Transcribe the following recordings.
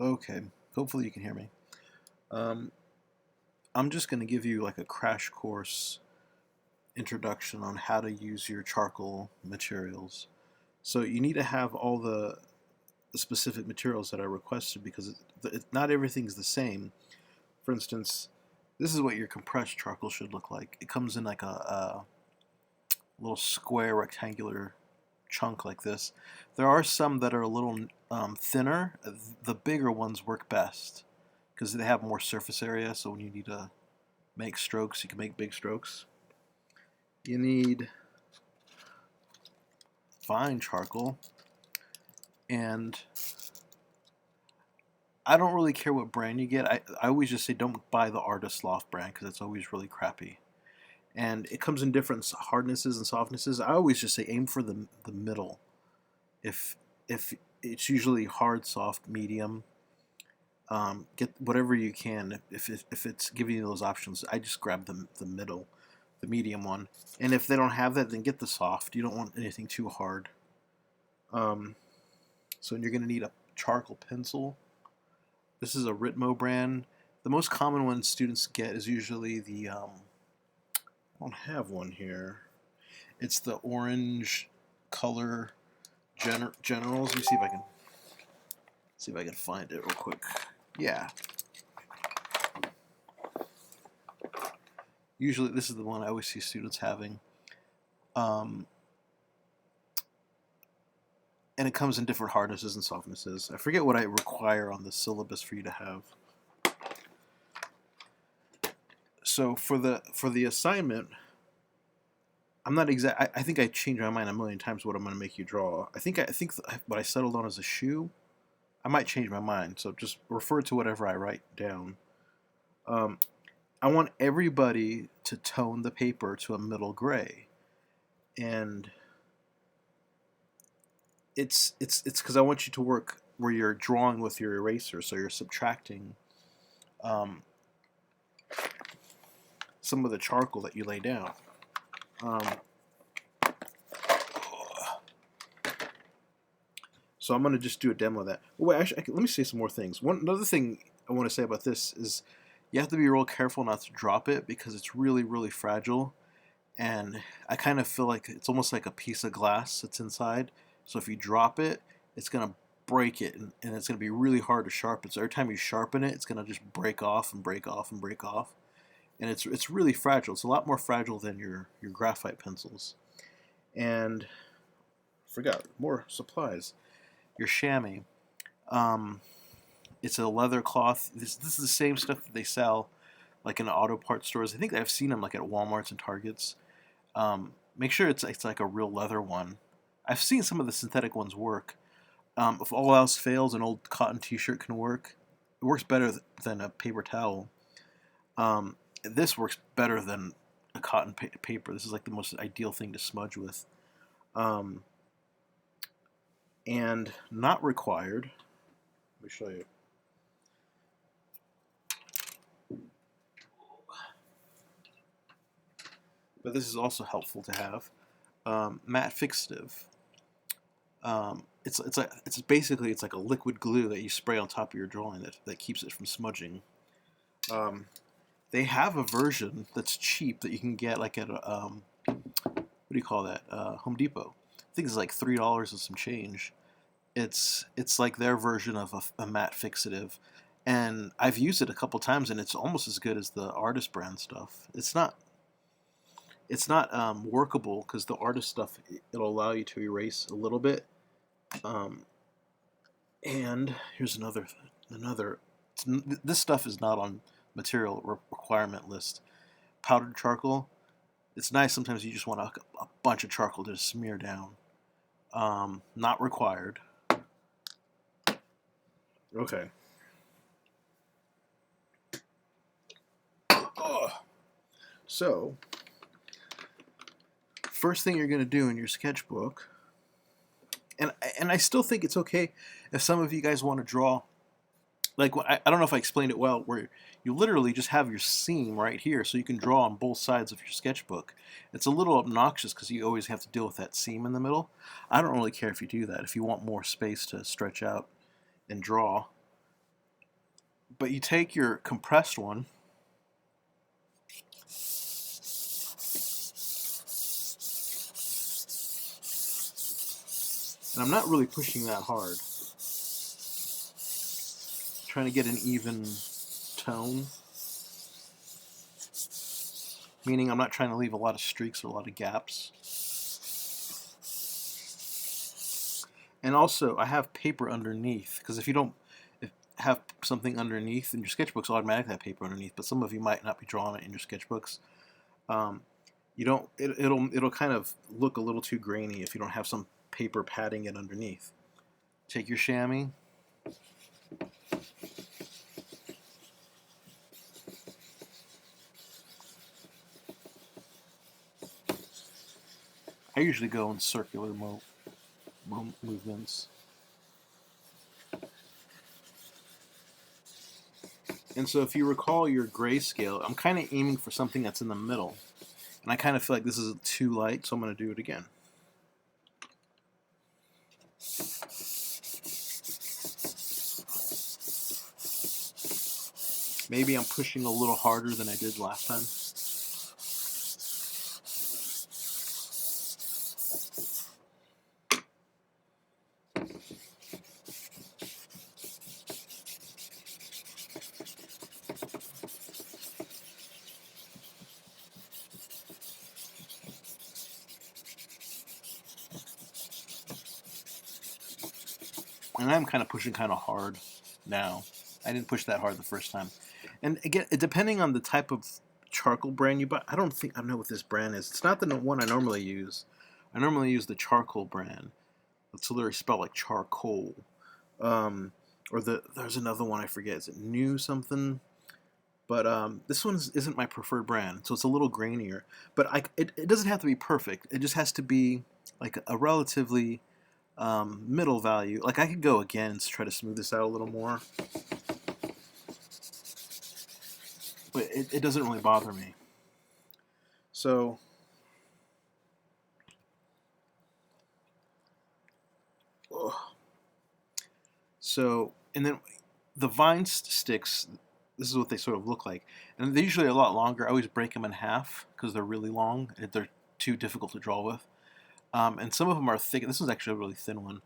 Okay, hopefully you can hear me. Um, I'm just going to give you like a crash course introduction on how to use your charcoal materials. So you need to have all the specific materials that I requested because not everything's the same. For instance, this is what your compressed charcoal should look like. It comes in like a little square rectangular chunk like this. There are some that are a little thinner. The bigger ones work best because they have more surface area. So when you need to make strokes, you can make big strokes. You need fine charcoal, and I don't really care what brand you get. I always just say don't buy the Artist Loft brand because it's always really crappy. And it comes in different hardnesses and softnesses. I always just say aim for the middle. If if it's usually hard, soft, medium. Get whatever you can. If it's giving you those options, I just grab the middle, the medium one. And if they don't have that, then get the soft. You don't want anything too hard. Um, so you're going to need a charcoal pencil. This is a Ritmo brand. The most common one students get is usually I don't have one here. It's the orange color generals. Let me see if I can find it real quick. Yeah. Usually this is the one I always see students having. Um, and it comes in different hardnesses and softnesses. I forget what I require on the syllabus for you to have. So for the assignment, I'm not exact. I think I changed my mind a million times what I'm going to make you draw. I think what I settled on is a shoe. I might change my mind, so just refer to whatever I write down. Um, I want everybody to tone the paper to a middle gray, and it's because I want you to work where you're drawing with your eraser, so you're subtracting um, some of the charcoal that you lay down. Um, so I'm going to just do a demo of that. Oh, wait, actually, let me say some more things. Another thing I want to say about this is you have to be real careful not to drop it because it's really, really fragile. And I kind of feel like it's almost like a piece of glass that's inside. So if you drop it, it's going to break it, and it's going to be really hard to sharpen. So every time you sharpen it, it's going to just break off and break off and break off. And it's really fragile. It's a lot more fragile than your graphite pencils. And I forgot more supplies. Your chamois. Um, it's a leather cloth. This is the same stuff that they sell like in auto parts stores. I think I've seen them like at Walmart's and Targets. Make sure it's like a real leather one. I've seen some of the synthetic ones work. If all else fails, an old cotton T-shirt can work. It works better than a paper towel. This works better than a cotton paper. This is like the most ideal thing to smudge with. Um, and not required. Let me show you. But this is also helpful to have. Matte fixative. It's basically it's like a liquid glue that you spray on top of your drawing that keeps it from smudging. Um, they have a version that's cheap that you can get like at a what do you call that? Home Depot. I think it's like $3 and some change. It's like their version of a matte fixative, and I've used it a couple times, and it's almost as good as the artist brand stuff. It's not workable because the artist stuff it'll allow you to erase a little bit. Um, and here's another. This stuff is not on material requirement list. Powdered charcoal. It's nice sometimes you just want a bunch of charcoal to smear down. Not required. Okay. So, first thing you're going to do in your sketchbook, and I still think it's okay if some of you guys want to draw. Like I don't know if I explained it well, where you literally just have your seam right here, so you can draw on both sides of your sketchbook. It's a little obnoxious because you always have to deal with that seam in the middle. I don't really care if you do that. If you want more space to stretch out and draw, But you take your compressed one, and I'm not really pushing that hard, trying to get an even tone, meaning I'm not trying to leave a lot of streaks or a lot of gaps. And also, I have paper underneath, because if you don't have something underneath in your sketchbooks, automatically have paper underneath, but some of you might not be drawing it in your sketchbooks. You don't. It'll kind of look a little too grainy if you don't have some paper padding it underneath. Take your chamois. I usually go in circular movements. And so if you recall your grayscale, I'm kind of aiming for something that's in the middle. And I kind of feel like this is too light, so I'm going to do it again. Maybe I'm pushing a little harder than I did last time. And I'm kind of pushing kind of hard now. I didn't push that hard the first time. And again, depending on the type of charcoal brand you buy, I don't know what this brand is. It's not the one I normally use. I normally use the charcoal brand. It's literally spelled like charcoal. There's another one I forget. Is it New something? But this one isn't my preferred brand, so it's a little grainier. But it doesn't have to be perfect. It just has to be like a relatively middle value. Like I could go again and try to smooth this out a little more, but it doesn't really bother me. So and then the vine sticks. This is what they sort of look like, and they're usually a lot longer. I always break them in half because they're really long. They're too difficult to draw with. And some of them are thick. This one's actually a really thin one.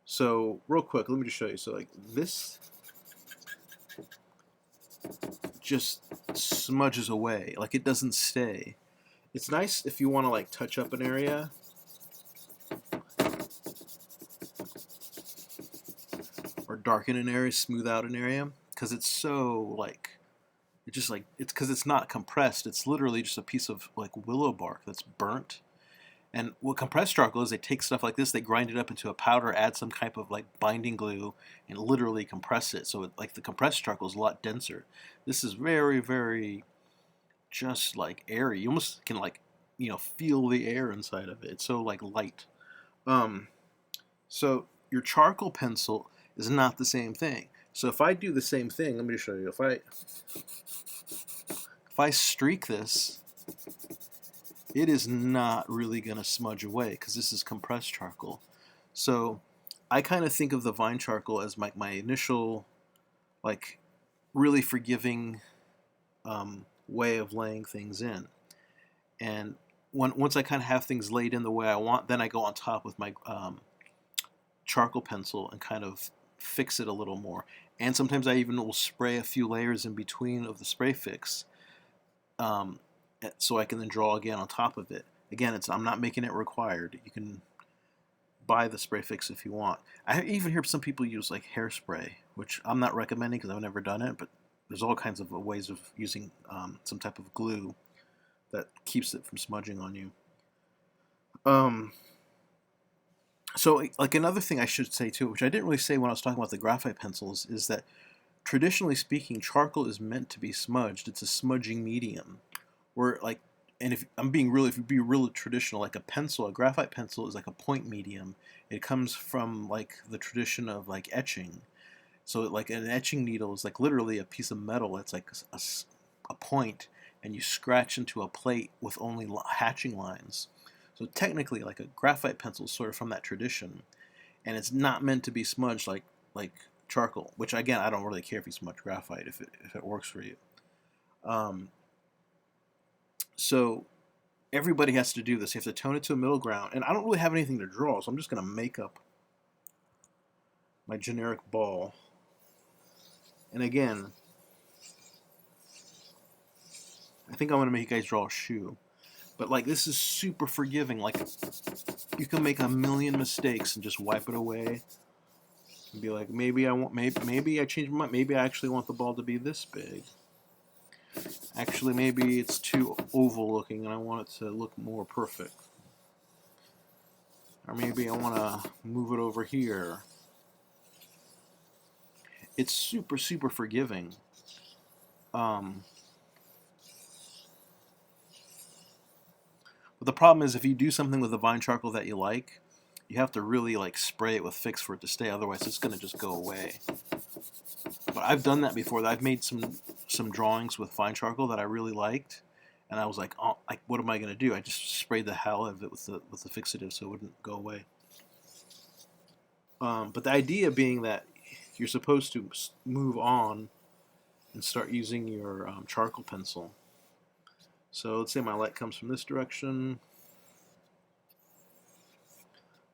So real quick, let me just show you. So like this just smudges away. Like it doesn't stay. It's nice if you want to like touch up an area. Or darken an area, smooth out an area. Because it's so like, it's because it's not compressed. It's literally just a piece of like willow bark that's burnt. And what compressed charcoal is, they take stuff like this, they grind it up into a powder, add some type of like binding glue, and literally compress it. So like the compressed charcoal is a lot denser. This is very, very just like airy. You almost can like, feel the air inside of it. It's so like light. So your charcoal pencil is not the same thing. So if I do the same thing, let me just show you. If I streak this, it is not really going to smudge away because this is compressed charcoal. So I kind of think of the vine charcoal as my initial, like, really forgiving way of laying things in. And once I kind of have things laid in the way I want, then I go on top with my charcoal pencil and kind of fix it a little more. And sometimes I even will spray a few layers in between of the spray fix, so I can then draw again on top of it. Again, I'm not making it required. You can buy the spray fix if you want. I even hear some people use like hairspray, which I'm not recommending because I've never done it, but there's all kinds of ways of using some type of glue that keeps it from smudging on you. So like another thing I should say too, which I didn't really say when I was talking about the graphite pencils, is that traditionally speaking, charcoal is meant to be smudged. It's a smudging medium. Where like, and if you be really traditional, like a graphite pencil is like a point medium. It comes from like the tradition of like etching. So like an etching needle is like literally a piece of metal. It's like a point, and you scratch into a plate with only hatching lines. So technically, like a graphite pencil is sort of from that tradition, and it's not meant to be smudged like charcoal, which again I don't really care if you smudge graphite if it works for you. So everybody has to do this. You have to tone it to a middle ground, and I don't really have anything to draw, so I'm just going to make up my generic ball. And again, I think I'm going to make you guys draw a shoe. But like, this is super forgiving. Like, you can make a million mistakes and just wipe it away. And be like, maybe I changed my mind. Maybe I actually want the ball to be this big. Actually, maybe it's too oval looking and I want it to look more perfect. Or maybe I want to move it over here. It's super, super forgiving. But the problem is if you do something with the vine charcoal that you like, you have to really like spray it with Fix for it to stay, otherwise it's going to just go away. But I've done that before. I've made some drawings with fine charcoal that I really liked, and I was like, oh, what am I going to do? I just sprayed the hell out of it with the fixative so it wouldn't go away. But the idea being that you're supposed to move on and start using your charcoal pencil. So let's say my light comes from this direction.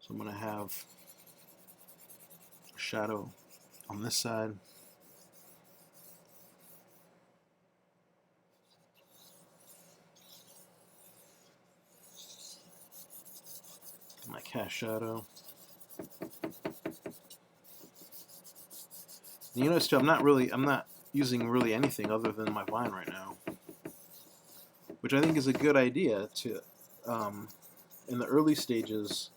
So I'm going to have a shadow on this side. My cast shadow. And you notice too, I'm not using really anything other than my vine right now, which I think is a good idea to, in the early stages,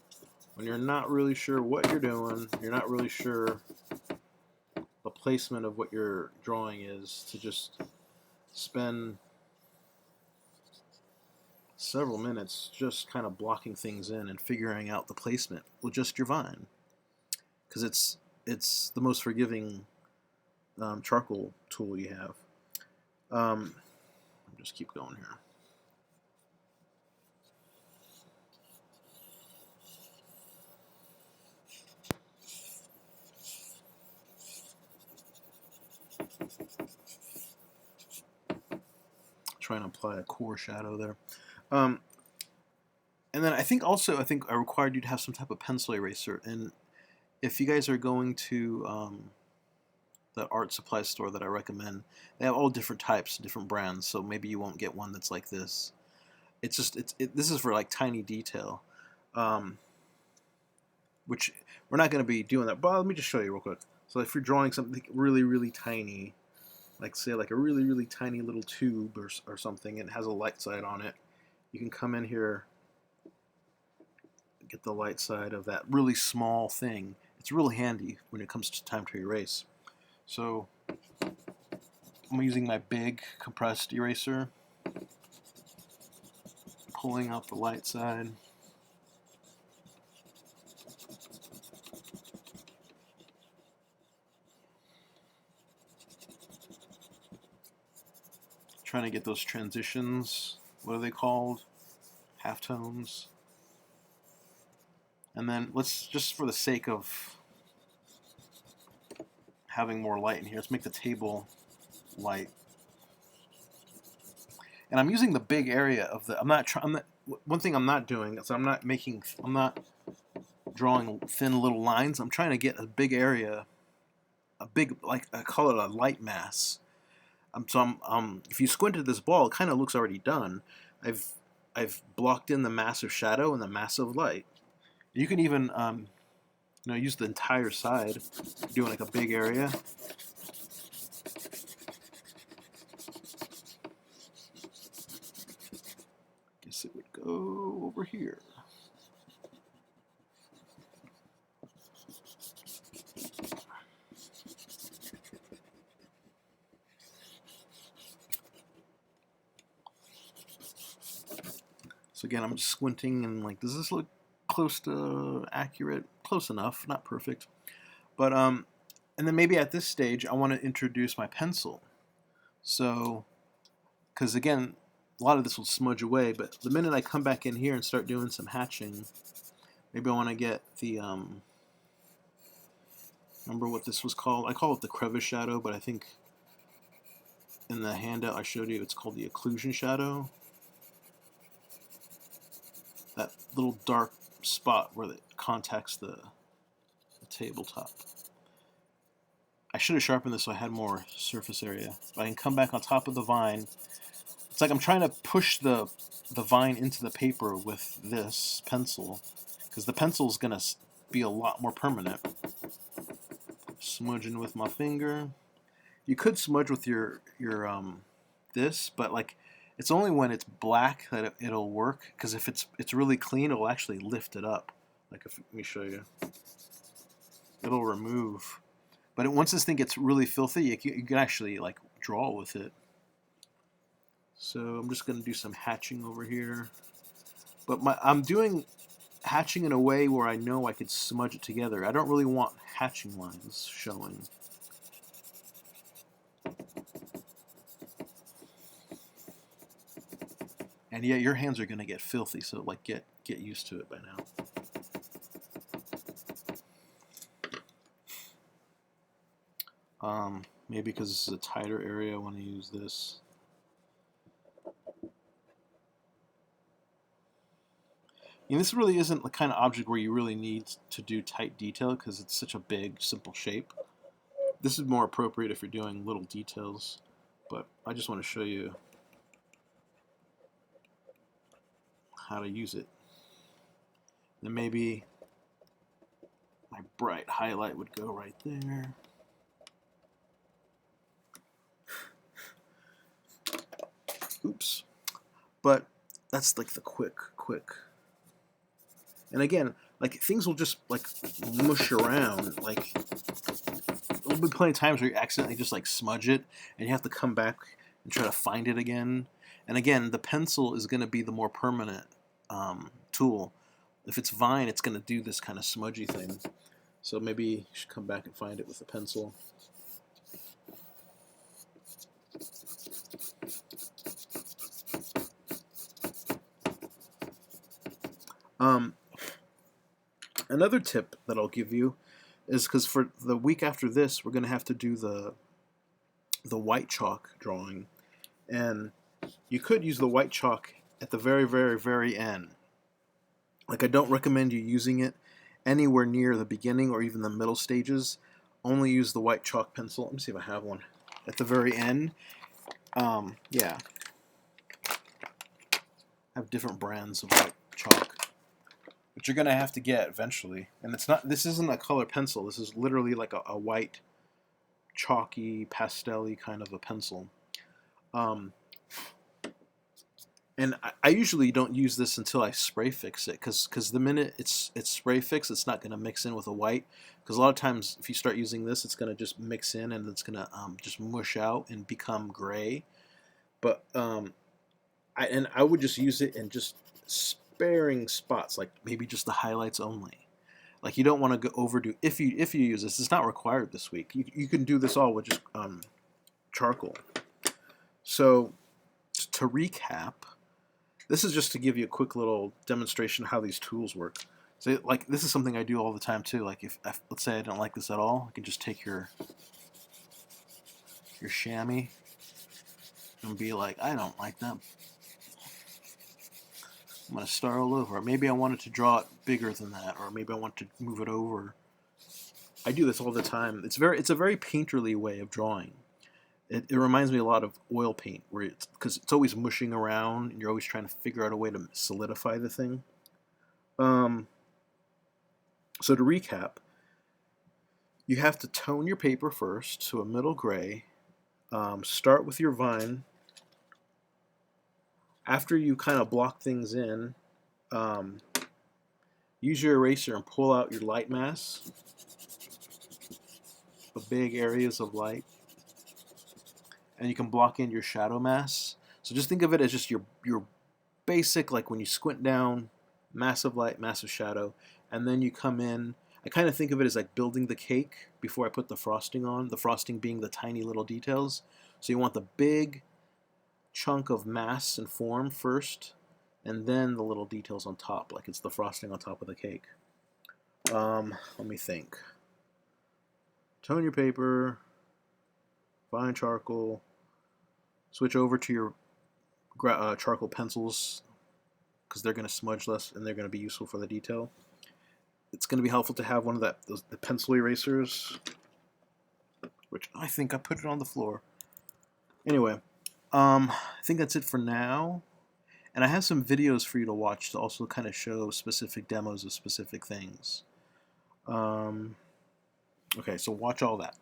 when you're not really sure what you're doing, you're not really sure the placement of what your drawing is, to just spend several minutes just kind of blocking things in and figuring out the placement with just your vine, because it's the most forgiving charcoal tool you have. I'll just keep going here. Trying to apply a core shadow there. And then I think I required you to have some type of pencil eraser. And if you guys are going to the art supply store that I recommend, they have all different types, different brands. So maybe you won't get one that's like this. This is for like tiny detail, which we're not going to be doing that. But let me just show you real quick. So if you're drawing something really, really tiny, like say like a really, really tiny little tube or something, and it has a light side on it, you can come in here, get the light side of that really small thing. It's really handy when it comes to time to erase. So I'm using my big compressed eraser, pulling out the light side. Trying to get those transitions, what are they called? Halftones. And then let's, just for the sake of having more light in here, let's make the table light. And I'm using the big area of the, one thing I'm not doing is I'm not drawing thin little lines. I'm trying to get a big area, like I call it a light mass. If you squint at this ball, it kind of looks already done. I've blocked in the massive shadow and the massive light. You can even use the entire side, doing like a big area. Guess it would go over here. So again, I'm just squinting and like, does this look close to accurate? Close enough, not perfect. But and then maybe at this stage I want to introduce my pencil. So, because again, a lot of this will smudge away, but the minute I come back in here and start doing some hatching, maybe I want to get the Remember what this was called? I call it the crevice shadow, but I think in the handout I showed you it's called the occlusion shadow. That little dark spot where it contacts the tabletop. I should have sharpened this so I had more surface area. But I can come back on top of the vine. It's like I'm trying to push the vine into the paper with this pencil, because the pencil is going to be a lot more permanent. Smudging with my finger. You could smudge with your this, but like it's only when it's black that it'll work, because if it's really clean, it'll actually lift it up. Like let me show you. It'll remove. But once this thing gets really filthy, you can actually like draw with it. So I'm just going to do some hatching over here. But I'm doing hatching in a way where I know I could smudge it together. I don't really want hatching lines showing. And yeah, your hands are going to get filthy, so like get used to it by now. Maybe because this is a tighter area, I want to use this. And this really isn't the kind of object where you really need to do tight detail because it's such a big, simple shape. This is more appropriate if you're doing little details, but I just want to show you how to use it. And maybe my bright highlight would go right there. Oops. But that's like the quick. And again, like things will just like mush around. Like there'll be plenty of times where you accidentally just like smudge it, and you have to come back and try to find it again. And again, the pencil is going to be the more permanent tool. If it's vine, it's going to do this kind of smudgy thing. So maybe you should come back and find it with a pencil. Another tip that I'll give you is because for the week after this, we're going to have to do the white chalk drawing. And you could use the white chalk at the very, very, very end. Like, I don't recommend you using it anywhere near the beginning or even the middle stages. Only use the white chalk pencil. Let me see if I have one. At the very end. Yeah. I have different brands of white chalk, which you're going to have to get eventually. And this isn't a color pencil. This is literally like a white, chalky, pastel-y kind of a pencil. And I usually don't use this until I spray fix it, because the minute it's spray fixed, it's not going to mix in with a white. Because a lot of times, if you start using this, it's going to just mix in and it's going to just mush out and become gray. But I would just use it in just sparing spots, like maybe just the highlights only. Like you don't want to go overdo. If you use this, it's not required this week. You can do this all with just charcoal. So to recap. This is just to give you a quick little demonstration of how these tools work. So, like, this is something I do all the time too. Like, if let's say I don't like this at all, I can just take your chamois and be like, I don't like that. I'm gonna start all over. Maybe I wanted to draw it bigger than that, or maybe I want to move it over. I do this all the time. It's a very painterly way of drawing. It reminds me a lot of oil paint, where because it's always mushing around, and you're always trying to figure out a way to solidify the thing. So to recap, you have to tone your paper first to a middle gray. Start with your vine. After you kind of block things in, use your eraser and pull out your light mass, the big areas of light. And you can block in your shadow mass. So just think of it as just your basic, like when you squint down, massive light, massive shadow, and then you come in. I kind of think of it as like building the cake before I put the frosting on, the frosting being the tiny little details. So you want the big chunk of mass and form first, and then the little details on top, like it's the frosting on top of the cake. Let me think. tone your paper, fine charcoal, switch over to your charcoal pencils because they're going to smudge less and they're going to be useful for the detail. It's going to be helpful to have one of the pencil erasers, which I think I put it on the floor. Anyway, I think that's it for now. And I have some videos for you to watch to also kind of show specific demos of specific things. Okay, so watch all that.